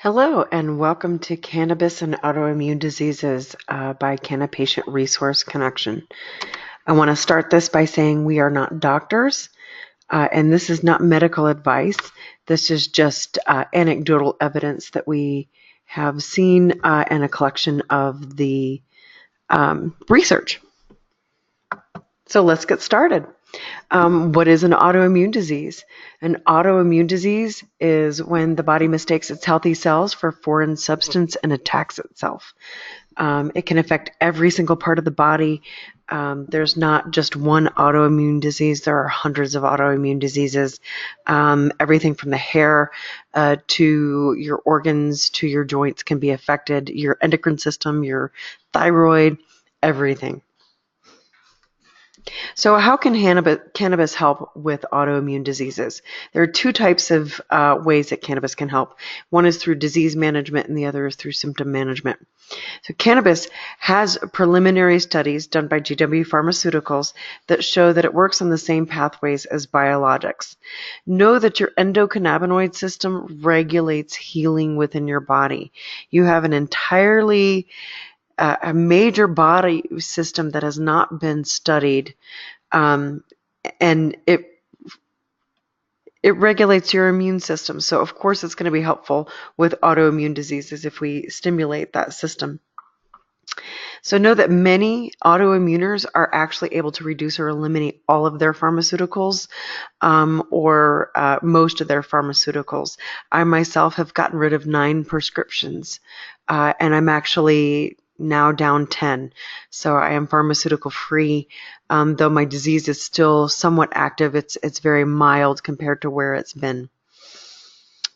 Hello, and welcome to Cannabis and Autoimmune Diseases by Canna-Patient Resource Connection. I want to start this by saying we are not doctors, and this is not medical advice. This is just anecdotal evidence that we have seen and a collection of the research. So let's get started. What is an autoimmune disease? An autoimmune disease is when the body mistakes its healthy cells for foreign substance and attacks itself. It can affect every single part of the body. There's not just one autoimmune disease. There are hundreds of autoimmune diseases. Everything from the hair to your organs to your joints can be affected. Your endocrine system, your thyroid, everything. So how can cannabis help with autoimmune diseases? There are two types of ways that cannabis can help. One is through disease management and the other is through symptom management. So cannabis has preliminary studies done by GW Pharmaceuticals that show that it works on the same pathways as biologics. Know that your endocannabinoid system regulates healing within your body. You have an entirely a major body system that has not been studied, and it regulates your immune system. So of course it's going to be helpful with autoimmune diseases if we stimulate that system. So know that many autoimmuners are actually able to reduce or eliminate all of their pharmaceuticals or most of their pharmaceuticals. I myself have gotten rid of 9 prescriptions, and I'm actually now down 10. So I am pharmaceutical free, though my disease is still somewhat active. It's very mild compared to where it's been.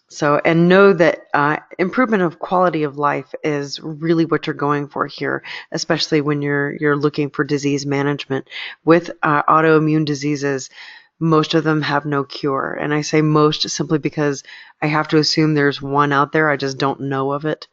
So, and know that improvement of quality of life is really what you're going for here, especially when you're looking for disease management. With autoimmune diseases, most of them have no cure. And I say most simply because I have to assume there's one out there. I just don't know of it.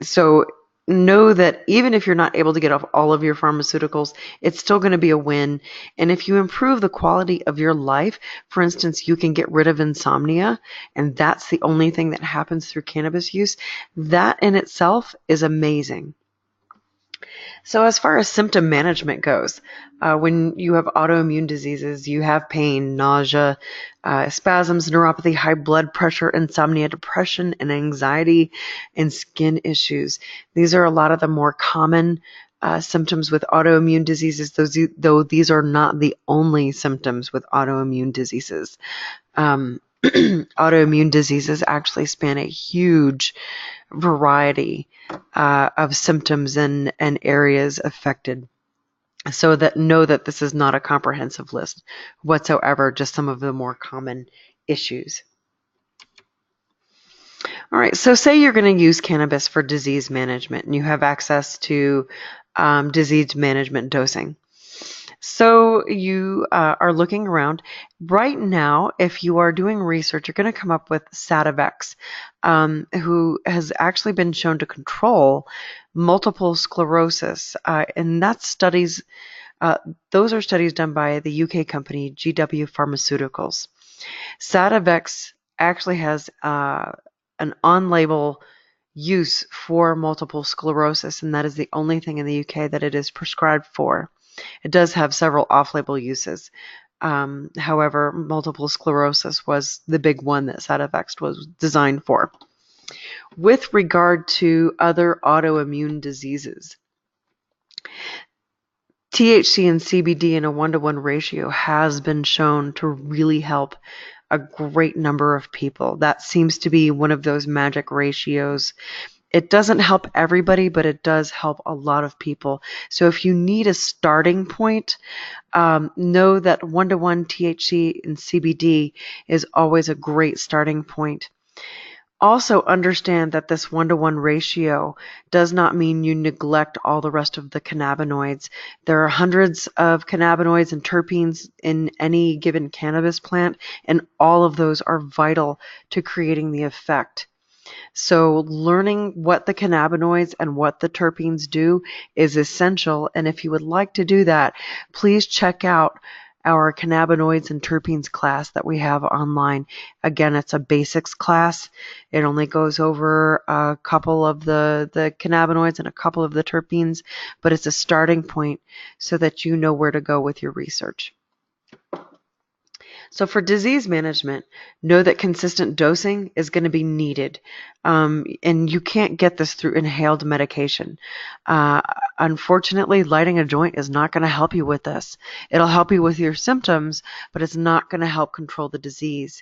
So know that even if you're not able to get off all of your pharmaceuticals, it's still going to be a win. And if you improve the quality of your life, for instance, you can get rid of insomnia, and that's the only thing that happens through cannabis use, that in itself is amazing. So as far as symptom management goes, when you have autoimmune diseases, you have pain, nausea, spasms, neuropathy, high blood pressure, insomnia, depression, and anxiety, and skin issues. These are a lot of the more common symptoms with autoimmune diseases, though these are not the only symptoms with autoimmune diseases. Autoimmune diseases actually span a huge variety of symptoms and areas affected. So that know that this is not a comprehensive list whatsoever, just some of the more common issues. All right, so say you're going to use cannabis for disease management and you have access to disease management dosing. So you are looking around. Right now, if you are doing research, you're going to come up with Sativex, who has actually been shown to control multiple sclerosis. And that's studies, those are studies done by the UK company GW Pharmaceuticals. Sativex actually has an on-label use for multiple sclerosis, and that is the only thing in the UK that it is prescribed for. It does have several off-label uses. However, multiple sclerosis was the big one that Sativex was designed for. With regard to other autoimmune diseases, THC and CBD in a 1-to-1 ratio has been shown to really help a great number of people. That seems to be one of those magic ratios. It doesn't help everybody, but it does help a lot of people. So if you need a starting point, know that 1-to-1 THC and CBD is always a great starting point. Also understand that this 1-to-1 ratio does not mean you neglect all the rest of the cannabinoids. There are hundreds of cannabinoids and terpenes in any given cannabis plant, and all of those are vital to creating the effect. So learning what the cannabinoids and what the terpenes do is essential. And if you would like to do that, please check out our cannabinoids and terpenes class that we have online. Again, it's a basics class. It only goes over a couple of the cannabinoids and a couple of the terpenes, but it's a starting point so that you know where to go with your research. So for disease management, know that consistent dosing is going to be needed. And you can't get this through inhaled medication. Unfortunately, lighting a joint is not going to help you with this. It'll help you with your symptoms, but it's not going to help control the disease.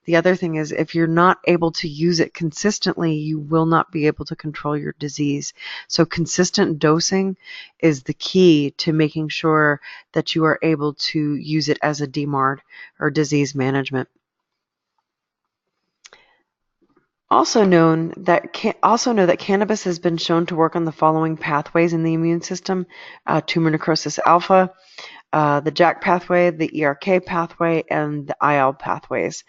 The other thing is, if you're not able to use it consistently, you will not be able to control your disease. So consistent dosing is the key to making sure that you are able to use it as a DMARD or disease management. Also know that cannabis has been shown to work on the following pathways in the immune system: tumor necrosis alpha, the JAK pathway, the ERK pathway, and the IL pathways.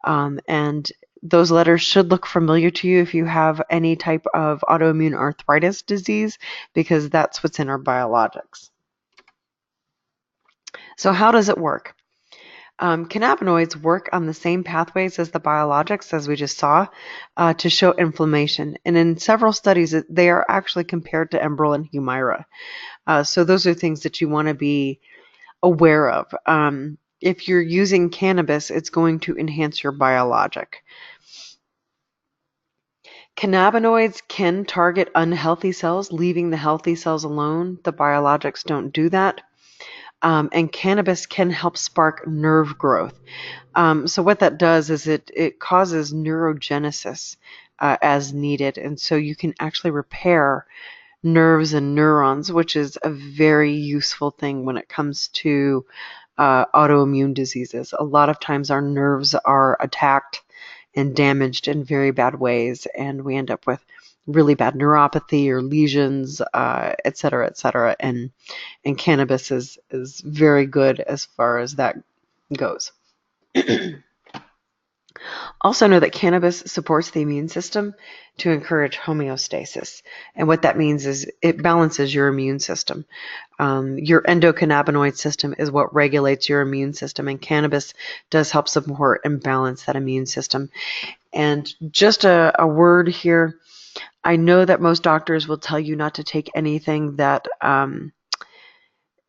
And those letters should look familiar to you if you have any type of autoimmune arthritis disease, because that's what's in our biologics. So how does it work? Cannabinoids work on the same pathways as the biologics, as we just saw, to show inflammation. And in several studies, they are actually compared to Enbrel and Humira. So those are things that you want to be aware of. If you're using cannabis, it's going to enhance your biologic. Cannabinoids can target unhealthy cells, leaving the healthy cells alone. The biologics don't do that. And cannabis can help spark nerve growth. So what that does is it causes neurogenesis as needed. And so you can actually repair nerves and neurons, which is a very useful thing when it comes to autoimmune diseases. A lot of times our nerves are attacked and damaged in very bad ways, and we end up with really bad neuropathy or lesions, et cetera, and cannabis is very good as far as that goes. Also know that cannabis supports the immune system to encourage homeostasis. And what that means is it balances your immune system. Your endocannabinoid system is what regulates your immune system, and cannabis does help support and balance that immune system. And just a word here, I know that most doctors will tell you not to take anything that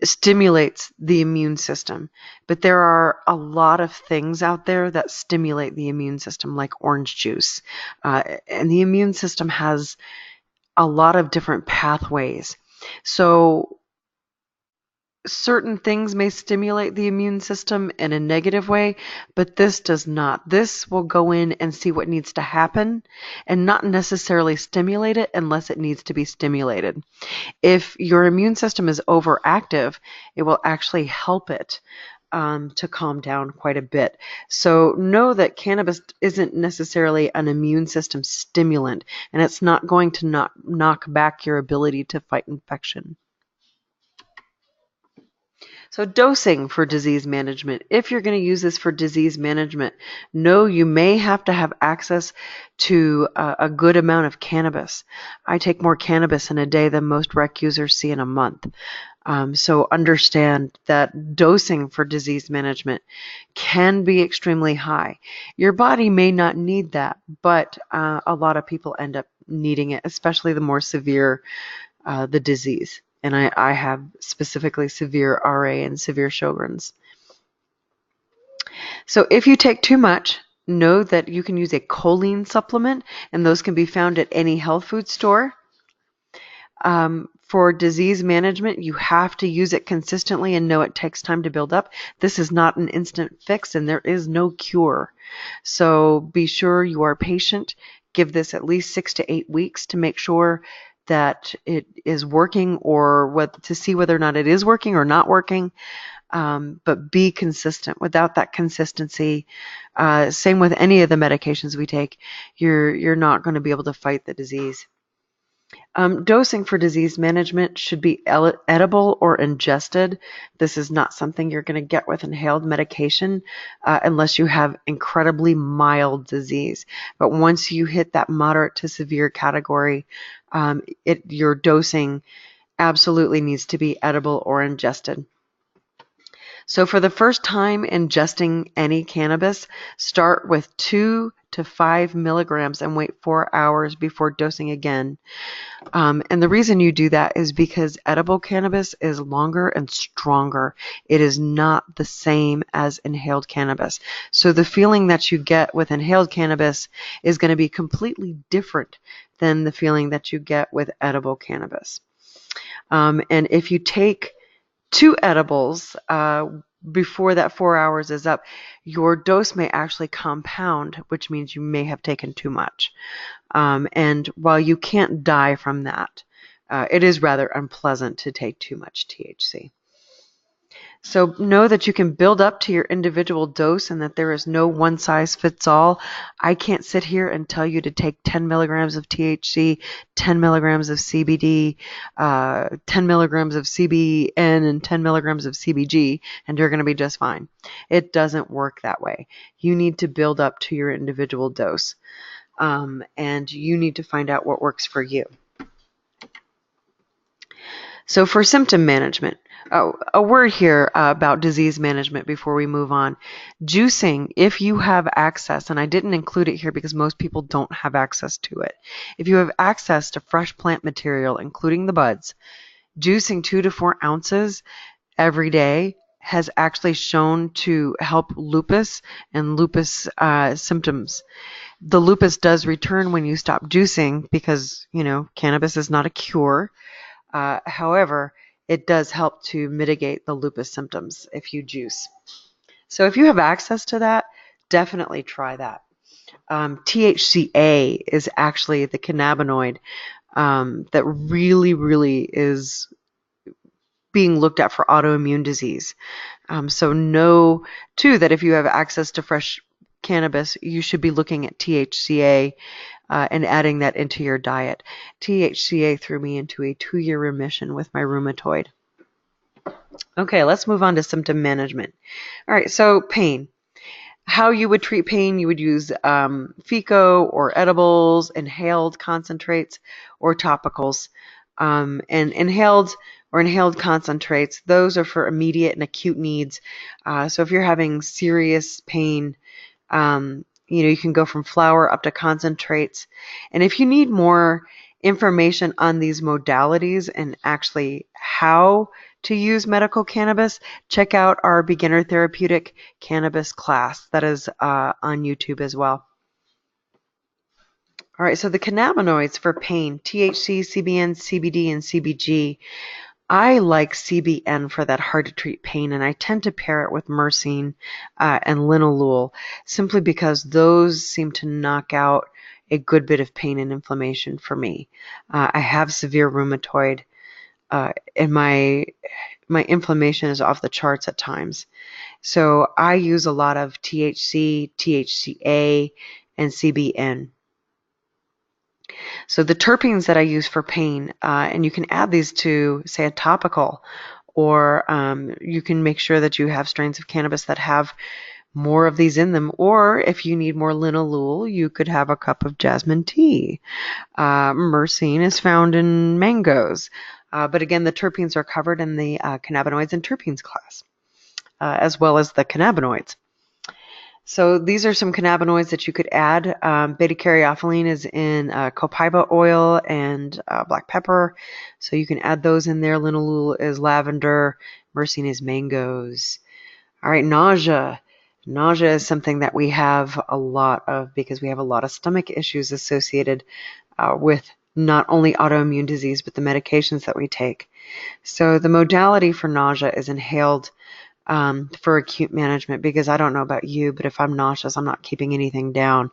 stimulates the immune system, but there are a lot of things out there that stimulate the immune system, like orange juice. And the immune system has a lot of different pathways. So certain things may stimulate the immune system in a negative way, but this does not. This will go in and see what needs to happen and not necessarily stimulate it unless it needs to be stimulated. If your immune system is overactive, it will actually help it to calm down quite a bit. So know that cannabis isn't necessarily an immune system stimulant, and it's not going to knock back your ability to fight infection. So dosing for disease management. If you're going to use this for disease management, know you may have to have access to a good amount of cannabis. I take more cannabis in a day than most rec users see in a month. So understand that dosing for disease management can be extremely high. Your body may not need that, but a lot of people end up needing it, especially the more severe the disease. And I have specifically severe RA and severe Sjogren's. So if you take too much, know that you can use a choline supplement, and those can be found at any health food store. For disease management, you have to use it consistently and know it takes time to build up. This is not an instant fix, and there is no cure. So be sure you are patient. Give this at least 6 to 8 weeks to make sure that it is working, or to see whether or not it is working or not working. But be consistent. Without that consistency, same with any of the medications we take, you're not going to be able to fight the disease. Dosing for disease management should be edible or ingested. This is not something you're going to get with inhaled medication unless you have incredibly mild disease. But once you hit that moderate to severe category, your dosing absolutely needs to be edible or ingested. So for the first time ingesting any cannabis, start with 2 to 5 milligrams and wait 4 hours before dosing again. And the reason you do that is because edible cannabis is longer and stronger. It is not the same as inhaled cannabis. So the feeling that you get with inhaled cannabis is going to be completely different than the feeling that you get with edible cannabis. And if you take 2 edibles before that 4 hours is up, your dose may actually compound, which means you may have taken too much. And while you can't die from that, it is rather unpleasant to take too much THC. So know that you can build up to your individual dose and that there is no one size fits all. I can't sit here and tell you to take 10 milligrams of THC, 10 milligrams of CBD, 10 milligrams of CBN, and 10 milligrams of CBG, and you're going to be just fine. It doesn't work that way. You need to build up to your individual dose, and you need to find out what works for you. So for symptom management, a word here about disease management before we move on. Juicing, if you have access, and I didn't include it here because most people don't have access to it. If you have access to fresh plant material, including the buds, juicing 2 to 4 ounces every day has actually shown to help lupus and lupus symptoms. The lupus does return when you stop juicing because, cannabis is not a cure. However, it does help to mitigate the lupus symptoms if you juice. So if you have access to that, definitely try that. THCA is actually the cannabinoid that really is being looked at for autoimmune disease. So know, too, that if you have access to fresh cannabis, you should be looking at THCA and adding that into your diet. THCA threw me into a 2-year remission with my rheumatoid. Okay, let's move on to symptom management. All right, so pain. How you would treat pain, you would use FICO or edibles, inhaled concentrates, or topicals. And inhaled concentrates, those are for immediate and acute needs. So if you're having serious pain, you can go from flower up to concentrates. And if you need more information on these modalities and actually how to use medical cannabis, check out our beginner therapeutic cannabis class that is on YouTube as well. All right, so the cannabinoids for pain, THC, CBN, CBD, and CBG. I like CBN for that hard to treat pain, and I tend to pair it with myrcene and linalool simply because those seem to knock out a good bit of pain and inflammation for me. I have severe rheumatoid, and my inflammation is off the charts at times. So I use a lot of THC, THCA, and CBN. So the terpenes that I use for pain, and you can add these to, say, a topical, or you can make sure that you have strains of cannabis that have more of these in them. Or if you need more linalool, you could have a cup of jasmine tea. Myrcene is found in mangoes. But again, the terpenes are covered in the cannabinoids and terpenes class, as well as the cannabinoids. So these are some cannabinoids that you could add. Beta-caryophyllene is in copaiba oil and black pepper. So you can add those in there. Linalool is lavender. Myrcene is mangoes. All right, nausea. Nausea is something that we have a lot of because we have a lot of stomach issues associated with not only autoimmune disease, but the medications that we take. So the modality for nausea is inhaled for acute management, because I don't know about you, but if I'm nauseous, I'm not keeping anything down.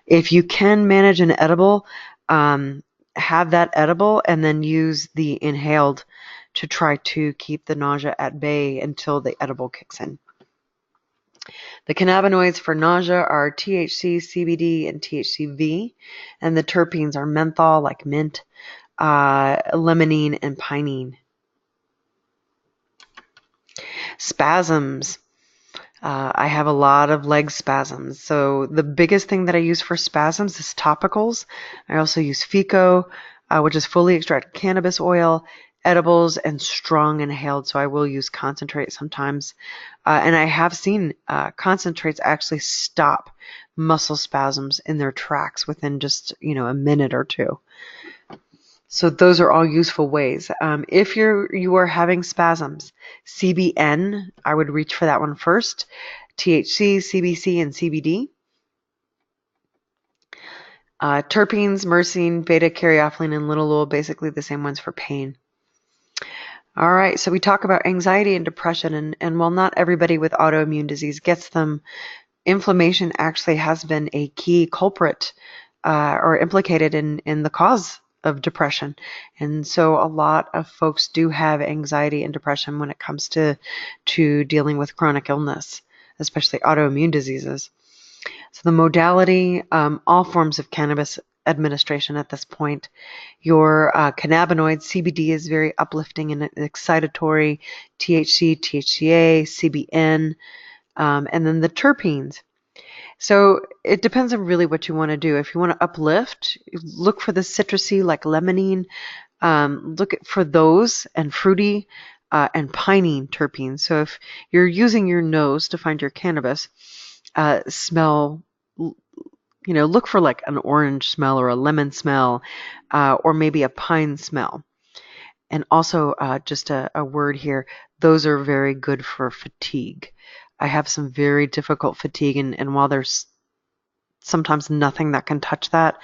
If you can manage an edible, have that edible and then use the inhaled to try to keep the nausea at bay until the edible kicks in. The cannabinoids for nausea are THC, CBD, and THCV, and the terpenes are menthol, like mint, limonene, and pinene. Spasms. I have a lot of leg spasms. So the biggest thing that I use for spasms is topicals. I also use FICO, which is fully extracted cannabis oil, edibles and strong inhaled, so I will use concentrate sometimes. And I have seen concentrates actually stop muscle spasms in their tracks within just, a minute or two. So those are all useful ways. If you are having spasms, CBN, I would reach for that one first. THC, CBC, and CBD. Terpenes, myrcene, beta-caryophyllene, and linalool, basically the same ones for pain. All right, so we talk about anxiety and depression, and while not everybody with autoimmune disease gets them, inflammation actually has been a key culprit or implicated in the cause of depression. And so a lot of folks do have anxiety and depression when it comes to dealing with chronic illness, especially autoimmune diseases. So the modality, all forms of cannabis administration at this point. Your cannabinoids, CBD is very uplifting and excitatory, THC, THCA, CBN, and then the terpenes. So it depends on really what you want to do. If you want to uplift, look for the citrusy like limonene. Look for those and fruity and pinene terpenes. So if you're using your nose to find your cannabis, smell, look for like an orange smell or a lemon smell or maybe a pine smell. And also just a word here, those are very good for fatigue. I have some very difficult fatigue, and while there's sometimes nothing that can touch that,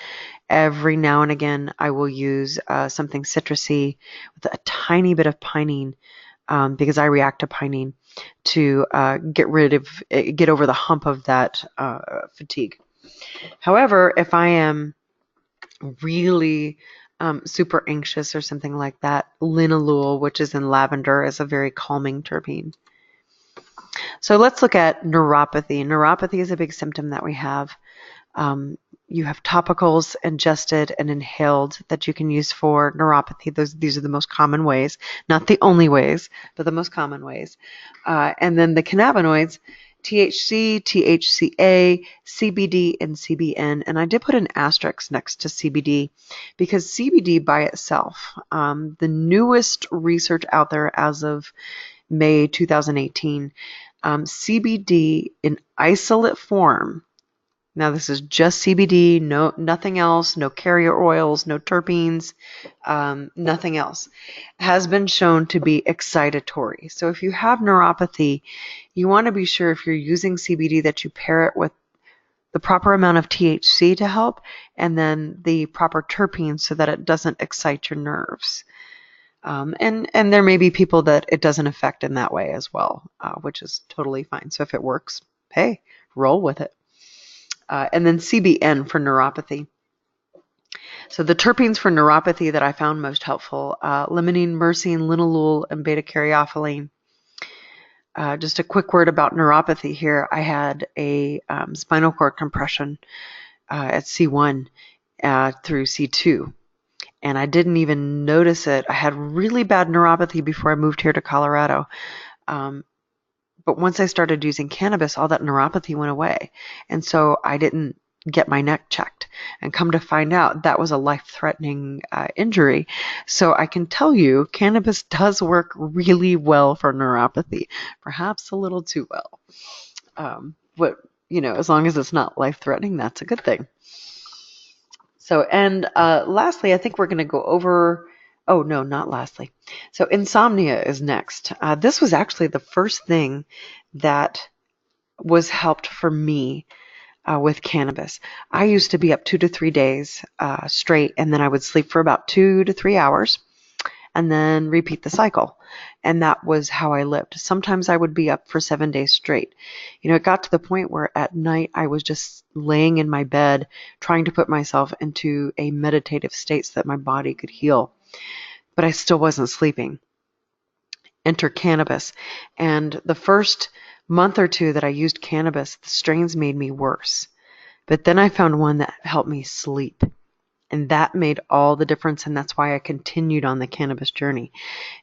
every now and again I will use something citrusy with a tiny bit of pinene because I react to pinene to get over the hump of that fatigue. However, if I am really super anxious or something like that, linalool, which is in lavender, is a very calming terpene. So let's look at neuropathy. Neuropathy is a big symptom that we have. You have topicals, ingested, and inhaled that you can use for neuropathy. These are the most common ways, not the only ways, but the most common ways. And then the cannabinoids, THC, THCA, CBD, and CBN. And I did put an asterisk next to CBD because CBD by itself, the newest research out there as of May 2018, CBD in isolate form. Now this is just CBD, nothing else, no carrier oils, no terpenes, nothing else, has been shown to be excitatory. So if you have neuropathy, you want to be sure if you're using CBD that you pair it with the proper amount of THC to help, and then the proper terpenes so that it doesn't excite your nerves. And there may be people that it doesn't affect in that way as well, which is totally fine. So if it works, hey, roll with it. And then CBN for neuropathy. So the terpenes for neuropathy that I found most helpful, limonene, myrcene, linalool, and beta-caryophyllene. Just a quick word about neuropathy here. I had a spinal cord compression at C1 through C2. And I didn't even notice it. I had really bad neuropathy before I moved here to Colorado. But once I started using cannabis, all that neuropathy went away. And so I didn't get my neck checked. And come to find out, that was a life-threatening injury. So I can tell you, cannabis does work really well for neuropathy. Perhaps a little too well. But, as long as it's not life-threatening, that's a good thing. So, and lastly, I think we're going to go over, oh no, not lastly. So insomnia is next. This was actually the first thing that was helped for me with cannabis. I used to be up 2 to 3 days straight, and then I would sleep for about 2 to 3 hours and then repeat the cycle. And that was how I lived. Sometimes I would be up for 7 days straight. It got to the point where at night I was just laying in my bed trying to put myself into a meditative state so that my body could heal. But I still wasn't sleeping. Enter cannabis. And the first month or two that I used cannabis, the strains made me worse. But then I found one that helped me sleep. And that made all the difference, and that's why I continued on the cannabis journey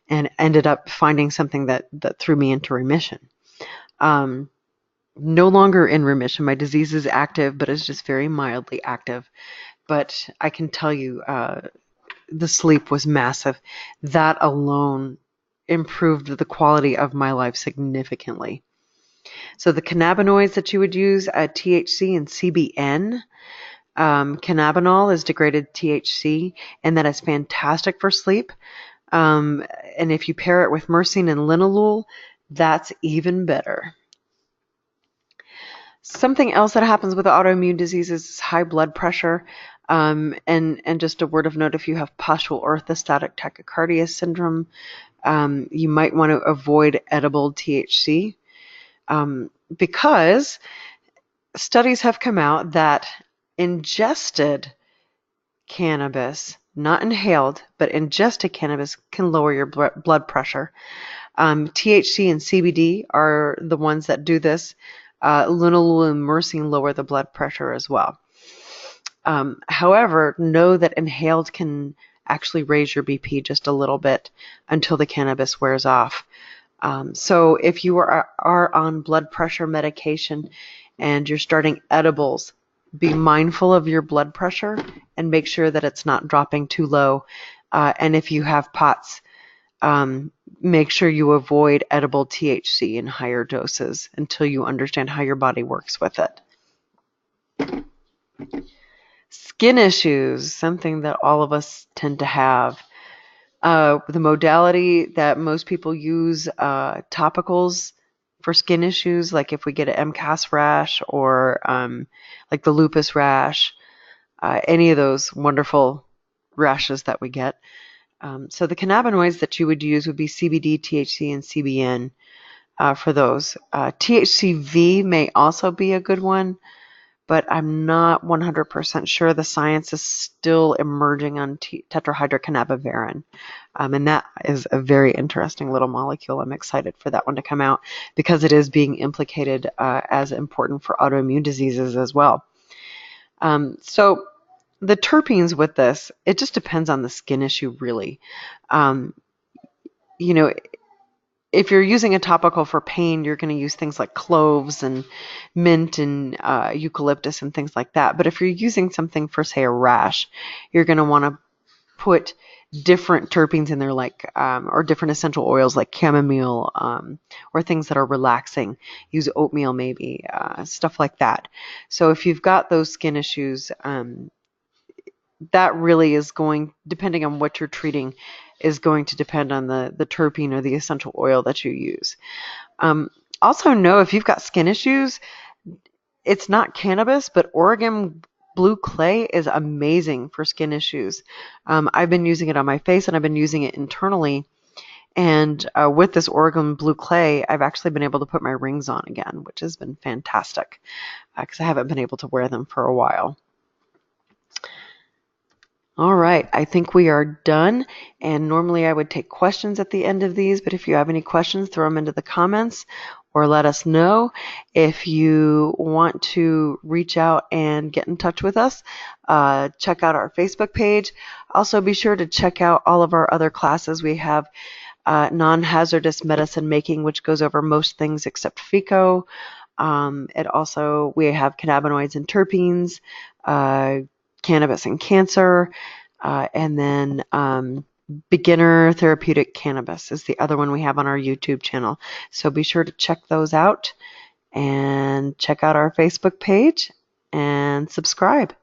and ended up finding something that threw me into remission. No longer in remission. My disease is active, but it's just very mildly active. But I can tell you, the sleep was massive. That alone improved the quality of my life significantly. So the cannabinoids that you would use, THC and CBN. Cannabinol is degraded THC, and that is fantastic for sleep. And if you pair it with myrcene and linalool, that's even better. Something else that happens with autoimmune diseases is high blood pressure. And just a word of note, if you have postural orthostatic tachycardia syndrome, you might want to avoid edible THC, because studies have come out that ingested cannabis, not inhaled, but ingested cannabis can lower your blood pressure. THC and CBD are the ones that do this. Linalool and myrcene lower the blood pressure as well. However, know that inhaled can actually raise your BP just a little bit until the cannabis wears off. So if you are on blood pressure medication and you're starting edibles, be mindful of your blood pressure and make sure that it's not dropping too low. And if you have POTS, make sure you avoid edible THC in higher doses until you understand how your body works with it. Skin issues, something that all of us tend to have. The modality that most people use, topicals for skin issues, like if we get an MCAS rash or like the lupus rash, any of those wonderful rashes that we get. So the cannabinoids that you would use would be CBD, THC, and CBN for those. THCV may also be a good one, but I'm not 100% sure. The science is still emerging on tetrahydrocannabivarin. And that is a very interesting little molecule. I'm excited for that one to come out because it is being implicated as important for autoimmune diseases as well. So the terpenes with this, it just depends on the skin issue, really. If you're using a topical for pain, you're going to use things like cloves and mint and eucalyptus and things like that. But if you're using something for, say, a rash, you're going to want to put different terpenes in there, like or different essential oils like chamomile, or things that are relaxing. Use oatmeal maybe, stuff like that. So if you've got those skin issues, that really is going, depending on what you're treating, is going to depend on the terpene or the essential oil that you use. Also know if you've got skin issues, it's not cannabis, but Oregon blue clay is amazing for skin issues. I've been using it on my face and I've been using it internally. And with this Oregon blue clay, I've actually been able to put my rings on again, which has been fantastic because I haven't been able to wear them for a while. All right, I think we are done, and normally I would take questions at the end of these, but if you have any questions, throw them into the comments or let us know. If you want to reach out and get in touch with us, check out our Facebook page. Also, be sure to check out all of our other classes. We have non-hazardous medicine making, which goes over most things except FICO. We have cannabinoids and terpenes, cannabis and cancer, and then beginner therapeutic cannabis is the other one we have on our YouTube channel. So be sure to check those out and check out our Facebook page and subscribe.